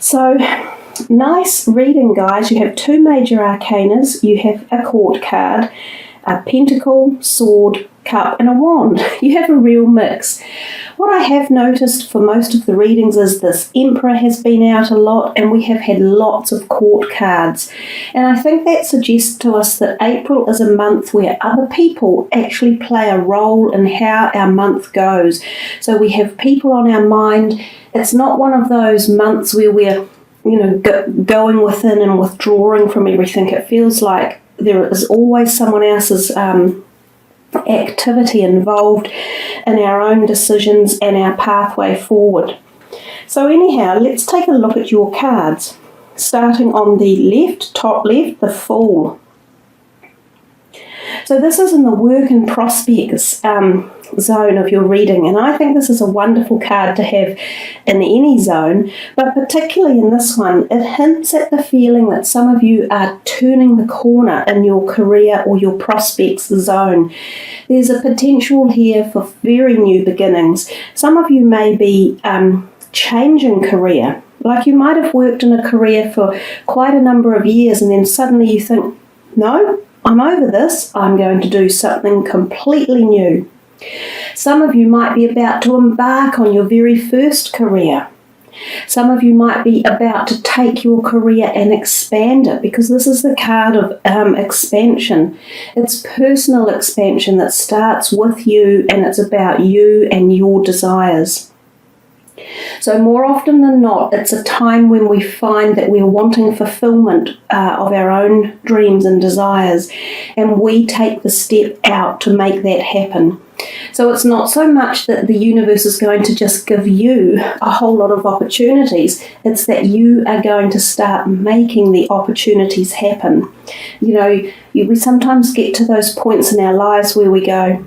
So, nice reading, guys. You have two major arcanas. You have a court card, a pentacle, sword, cup, and a wand. You have a real mix. What I have noticed for most of the readings is this Emperor has been out a lot, and we have had lots of court cards. And I think that suggests to us that April is a month where other people actually play a role in how our month goes. So we have people on our mind. It's not one of those months where we're, going within and withdrawing from everything. It feels like there is always someone else's activity involved in our own decisions and our pathway forward. So anyhow, let's take a look at your cards. Starting on the left, top left, the Fool. So this is in the work and prospects zone of your reading, and I think this is a wonderful card to have in any zone, but particularly in this one, it hints at the feeling that some of you are turning the corner in your career or your prospects zone. There's a potential here for very new beginnings. Some of you may be changing career, like you might have worked in a career for quite a number of years and then suddenly you think, no, I'm over this, I'm going to do something completely new. Some of you might be about to embark on your very first career. Some of you might be about to take your career and expand it, because this is the card of expansion. It's personal expansion that starts with you, and it's about you and your desires. So more often than not, it's a time when we find that we're wanting fulfillment of our own dreams and desires, and we take the step out to make that happen. So it's not so much that the universe is going to just give you a whole lot of opportunities, it's that you are going to start making the opportunities happen. We sometimes get to those points in our lives where we go,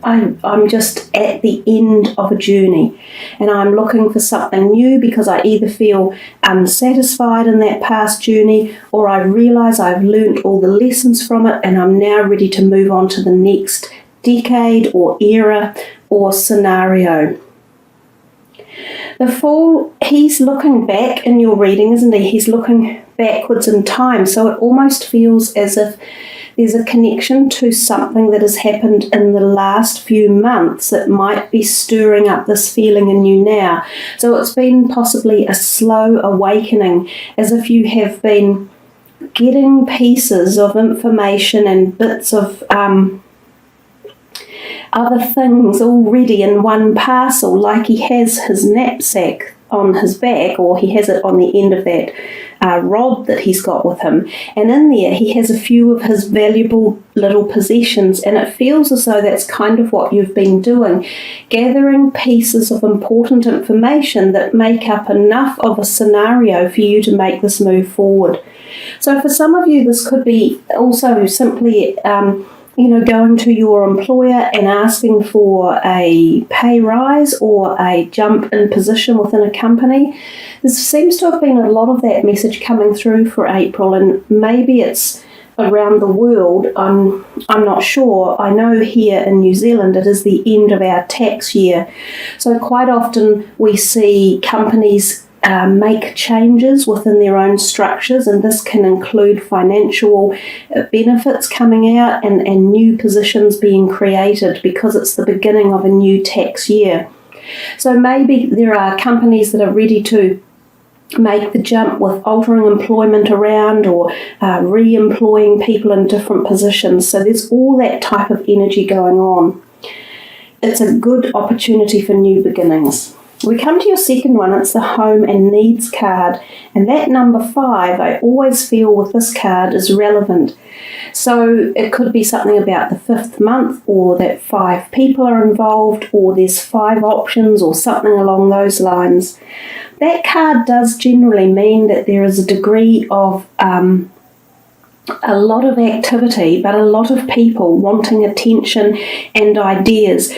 I'm just at the end of a journey and I'm looking for something new because I either feel unsatisfied in that past journey, or I realise I've learnt all the lessons from it and I'm now ready to move on to the next decade or era or scenario. The Fool, he's looking back in your reading, isn't he? He's looking backwards in time, so it almost feels as if there's a connection to something that has happened in the last few months that might be stirring up this feeling in you now. So it's been possibly a slow awakening, as if you have been getting pieces of information and bits of other things already in one parcel, like he has his knapsack on his back, or he has it on the end of that rod that he's got with him, and in there he has a few of his valuable little possessions, and it feels as though that's kind of what you've been doing, gathering pieces of important information that make up enough of a scenario for you to make this move forward. So for some of you, this could be also simply going to your employer and asking for a pay rise or a jump in position within a company. There seems to have been a lot of that message coming through for April, and maybe it's around the world. I'm not sure. I know here in New Zealand it is the end of our tax year. So quite often we see companies make changes within their own structures, and this can include financial benefits coming out and new positions being created because it's the beginning of a new tax year. So maybe there are companies that are ready to make the jump with altering employment around or re-employing people in different positions. So there's all that type of energy going on. It's a good opportunity for new beginnings. We come to your second one. It's the Home and Needs card, and that number 5, I always feel with this card, is relevant. So it could be something about the 5th month, or that 5 people are involved, or there's 5 options, or something along those lines. That card does generally mean that there is a degree of a lot of activity, but a lot of people wanting attention and ideas.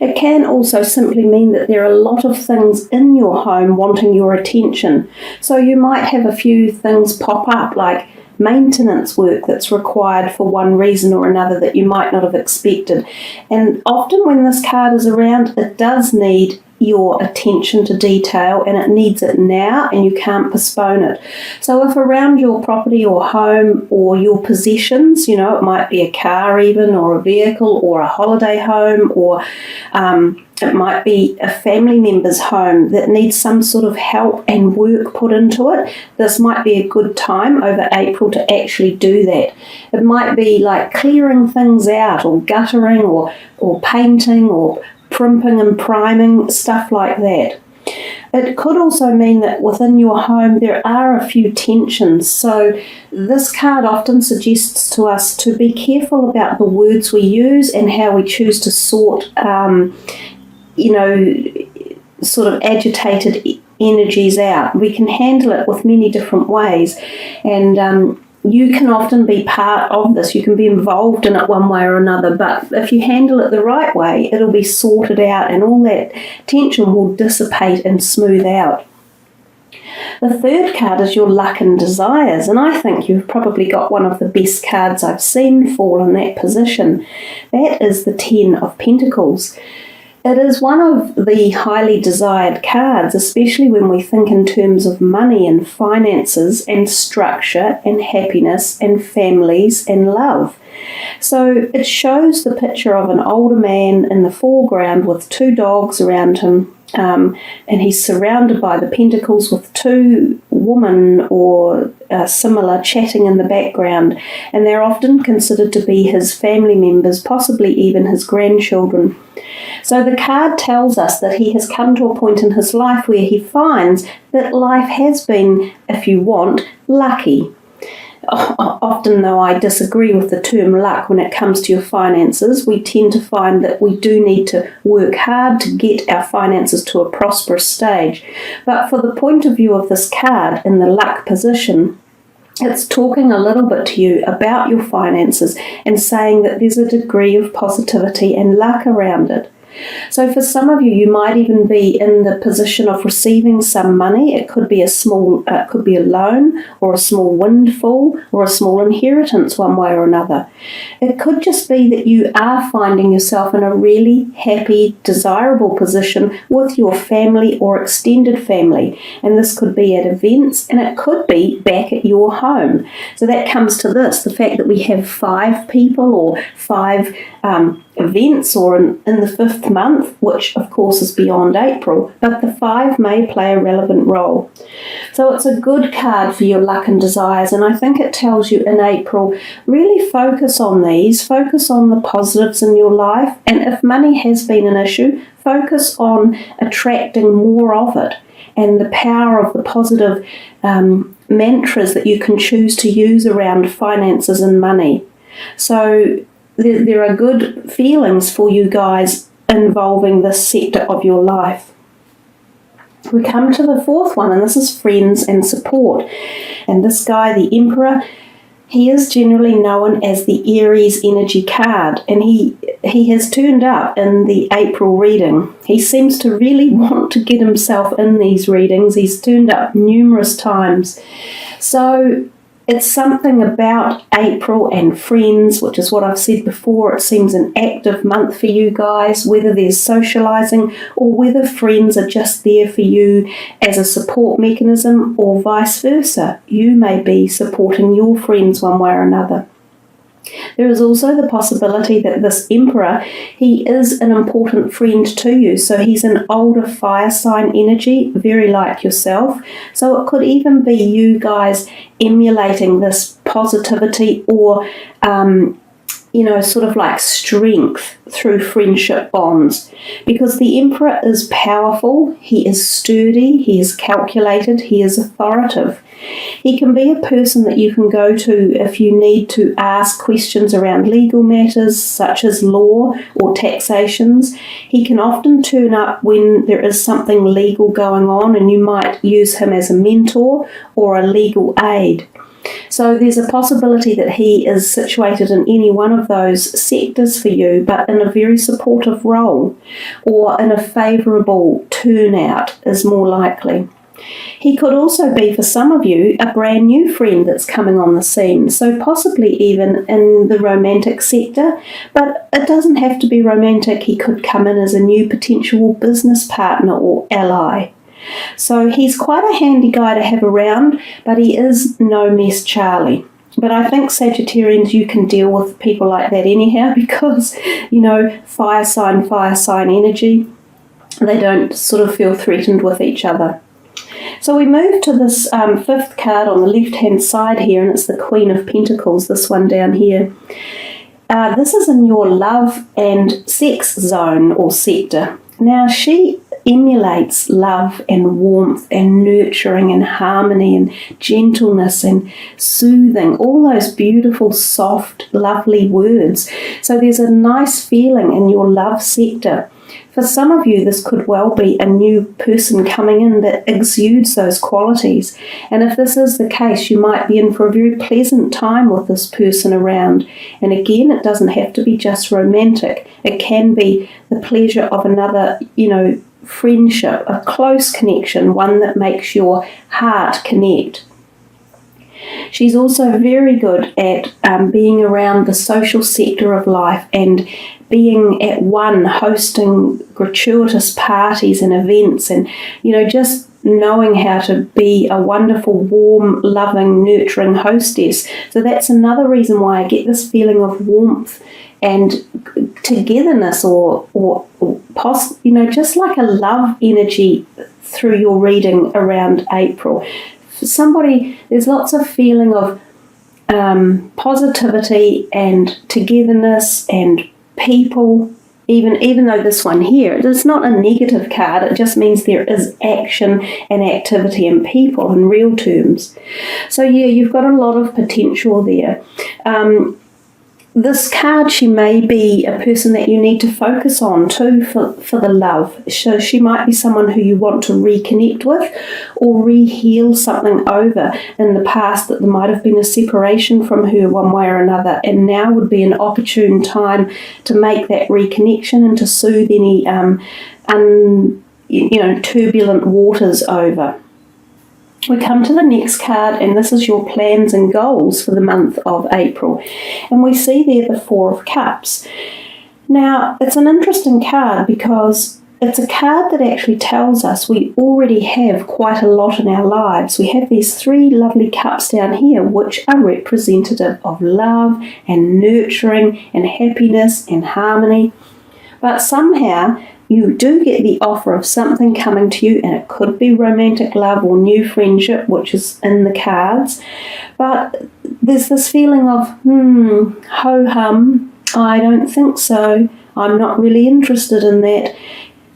It can also simply mean that there are a lot of things in your home wanting your attention. So you might have a few things pop up, like maintenance work that's required for one reason or another that you might not have expected. And often when this card is around, it does need your attention to detail and it needs it now and you can't postpone it. So if around your property or home or your possessions, you know, it might be a car even, or a vehicle, or a holiday home, or it might be a family member's home that needs some sort of help and work put into it, this might be a good time over April to actually do that. It might be like clearing things out, or guttering, or painting, or primping and priming, stuff like that. It could also mean that within your home there are a few tensions. So this card often suggests to us to be careful about the words we use and how we choose to sort sort of agitated energies out. We can handle it with many different ways, and you can often be part of this. You can be involved in it one way or another, but if you handle it the right way, it'll be sorted out and all that tension will dissipate and smooth out. The third card is your luck and desires, and I think you've probably got one of the best cards I've seen fall in that position. That is the 10 of Pentacles. It is one of the highly desired cards, especially when we think in terms of money and finances and structure and happiness and families and love. So it shows the picture of an older man in the foreground with 2 dogs around him, and he's surrounded by the pentacles with 2 women or similar chatting in the background, and they're often considered to be his family members, possibly even his grandchildren. So the card tells us that he has come to a point in his life where he finds that life has been, if you want, lucky. Often, though, I disagree with the term luck when it comes to your finances. We tend to find that we do need to work hard to get our finances to a prosperous stage. But for the point of view of this card in the luck position, it's talking a little bit to you about your finances and saying that there's a degree of positivity and luck around it. So for some of you, you might even be in the position of receiving some money. It could be a loan or a small windfall or a small inheritance one way or another. It could just be that you are finding yourself in a really happy, desirable position with your family or extended family. And this could be at events and it could be back at your home. So that comes to this, the fact that we have 5 people or 5 events, or in the 5th month, which of course is beyond April, but the 5 may play a relevant role. So it's a good card for your luck and desires, and I think it tells you in April, really focus on these, focus on the positives in your life, and if money has been an issue, focus on attracting more of it and the power of the positive mantras that you can choose to use around finances and money. So there are good feelings for you guys involving this sector of your life. We come to the 4th one, and this is friends and support. And this guy, the Emperor, he is generally known as the Aries energy card, and he has turned up in the April reading. He seems to really want to get himself in these readings. He's turned up numerous times. So it's something about April and friends, which is what I've said before. It seems an active month for you guys, whether there's socialising or whether friends are just there for you as a support mechanism or vice versa. You may be supporting your friends one way or another. There is also the possibility that this Emperor, he is an important friend to you. So he's an older fire sign energy, very like yourself. So it could even be you guys emulating this positivity or, sort of like strength through friendship bonds. Because the Emperor is powerful, he is sturdy, he is calculated, he is authoritative. He can be a person that you can go to if you need to ask questions around legal matters such as law or taxations. He can often turn up when there is something legal going on and you might use him as a mentor or a legal aid. So there's a possibility that he is situated in any one of those sectors for you, but in a very supportive role or in a favourable turnout is more likely. He could also be, for some of you, a brand new friend that's coming on the scene, so possibly even in the romantic sector, but it doesn't have to be romantic. He could come in as a new potential business partner or ally. So he's quite a handy guy to have around, but he is no mess Charlie. But I think Sagittarians, you can deal with people like that anyhow because, fire sign energy. They don't sort of feel threatened with each other. So we move to this fifth card on the left-hand side here, and it's the Queen of Pentacles, this one down here. This is in your love and sex zone or sector. Now, she emulates love and warmth and nurturing and harmony and gentleness and soothing, all those beautiful, soft, lovely words. So there's a nice feeling in your love sector. For some of you, this could well be a new person coming in that exudes those qualities. And if this is the case, you might be in for a very pleasant time with this person around. And again, it doesn't have to be just romantic. It can be the pleasure of another, friendship, a close connection, one that makes your heart connect. She's also very good at being around the social sector of life and being at one, hosting gratuitous parties and events and, just knowing how to be a wonderful, warm, loving, nurturing hostess. So that's another reason why I get this feeling of warmth and togetherness or just like a love energy through your reading around April. For somebody, there's lots of feeling of positivity and togetherness and people, even though this one here, it's not a negative card, it just means there is action and activity and people in real terms. So yeah, you've got a lot of potential there. This card, she may be a person that you need to focus on too for the love. So she might be someone who you want to reconnect with or re-heal something over in the past that there might have been a separation from her one way or another, and now would be an opportune time to make that reconnection and to soothe any turbulent waters over. We come to the next card, and this is your plans and goals for the month of April. And we see there the Four of Cups. Now, it's an interesting card because it's a card that actually tells us we already have quite a lot in our lives. We have these three lovely cups down here, which are representative of love and nurturing and happiness and harmony. But somehow, you do get the offer of something coming to you, and it could be romantic love or new friendship, which is in the cards. But there's this feeling of, ho-hum, I don't think so. I'm not really interested in that.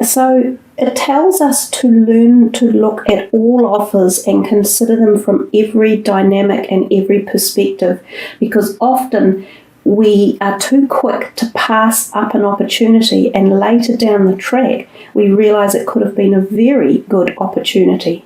So it tells us to learn to look at all offers and consider them from every dynamic and every perspective, because often we are too quick to pass up an opportunity, and later down the track we realise it could have been a very good opportunity.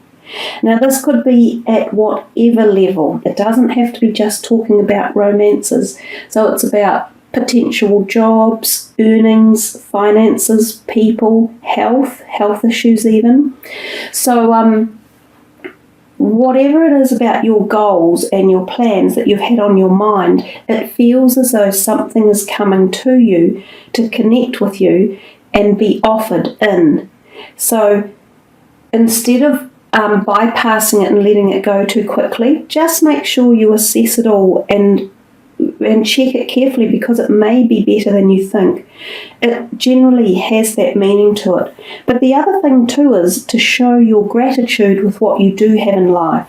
Now, this could be at whatever level. It doesn't have to be just talking about romances. So it's about potential jobs, earnings, finances, people, health issues even. So whatever it is about your goals and your plans that you've had on your mind, it feels as though something is coming to you to connect with you and be offered in. So instead of bypassing it and letting it go too quickly, just make sure you assess it all and check it carefully, because it may be better than you think. It generally has that meaning to it. But the other thing too is to show your gratitude with what you do have in life,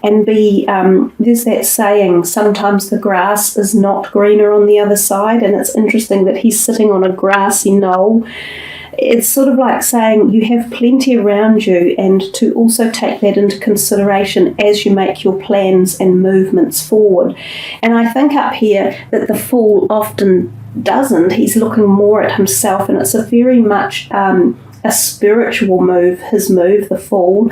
and there's that saying, sometimes the grass is not greener on the other side, and it's interesting that he's sitting on a grassy knoll. It's sort of like saying you have plenty around you, and to also take that into consideration as you make your plans and movements forward. And I think up here that the Fool often doesn't. He's looking more at himself, and it's a very much a spiritual move, his move, the Fool.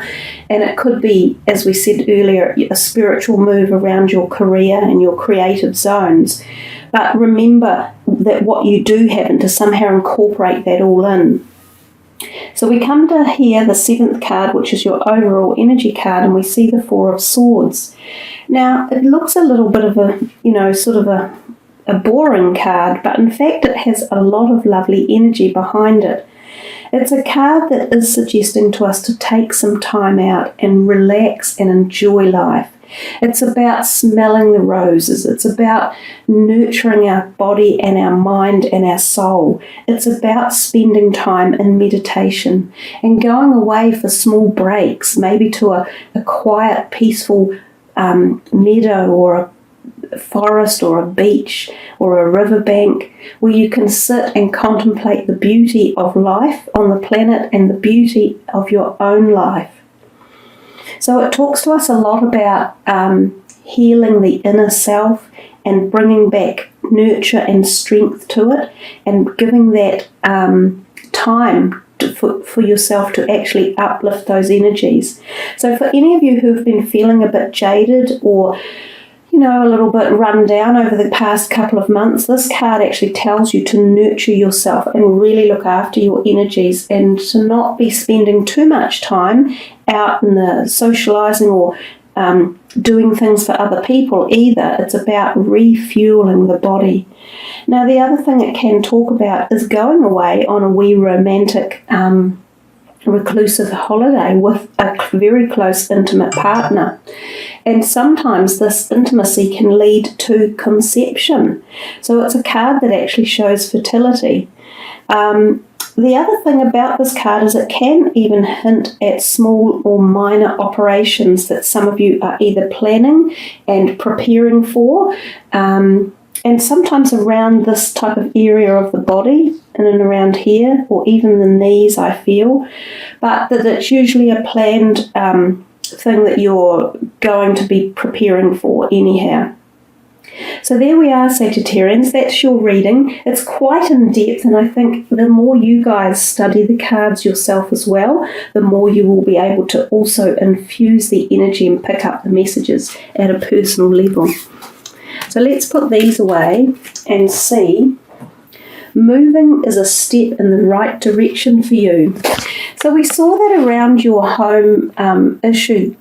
And it could be, as we said earlier, a spiritual move around your career and your creative zones. But remember that what you do have, and to somehow incorporate that all in. So we come to here, the 7th card, which is your overall energy card, and we see the 4 of Swords. Now, it looks a little bit of a, sort of a boring card, but in fact it has a lot of lovely energy behind it. It's a card that is suggesting to us to take some time out and relax and enjoy life. It's about smelling the roses. It's about nurturing our body and our mind and our soul. It's about spending time in meditation and going away for small breaks, maybe to a quiet, peaceful meadow or a forest or a beach or a riverbank where you can sit and contemplate the beauty of life on the planet and the beauty of your own life. So it talks to us a lot about healing the inner self and bringing back nurture and strength to it and giving that time for yourself to actually uplift those energies. So for any of you who have been feeling a bit jaded or a little bit run down over the past couple of months, this card actually tells you to nurture yourself and really look after your energies and to not be spending too much time out in the socializing or doing things for other people either. It's about refueling the body. Now, the other thing it can talk about is going away on a wee romantic reclusive holiday with a very close intimate partner. And sometimes this intimacy can lead to conception. So it's a card that actually shows fertility. The other thing about this card is it can even hint at small or minor operations that some of you are either planning and preparing for, and sometimes around this type of area of the body, in and around here, or even the knees, I feel. But that it's usually a planned thing that you're going to be preparing for anyhow. So there we are, Sagittarians. That's your reading. It's quite in depth, and I think the more you guys study the cards yourself as well, the more you will be able to also infuse the energy and pick up the messages at a personal level. So let's put these away and see. Moving is a step in the right direction for you. So we saw that around your home issue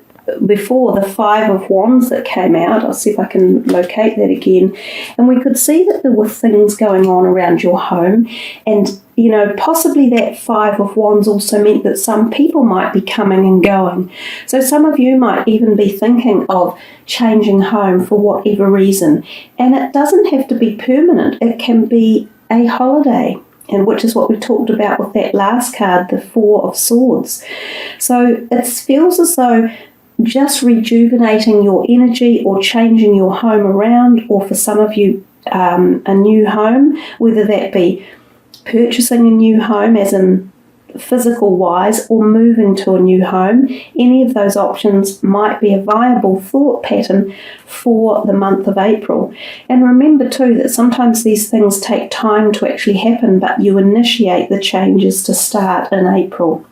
before, the 5 of Wands that came out. I'll see if I can locate that again. And we could see that there were things going on around your home. And, possibly that 5 of Wands also meant that some people might be coming and going. So some of you might even be thinking of changing home for whatever reason. And it doesn't have to be permanent. It can be a holiday, and which is what we talked about with that last card, the 4 of Swords. So it feels as though just rejuvenating your energy or changing your home around, or for some of you a new home, whether that be purchasing a new home as in physical wise or moving to a new home, any of those options might be a viable thought pattern for the month of April. And remember too that sometimes these things take time to actually happen, but you initiate the changes to start in April.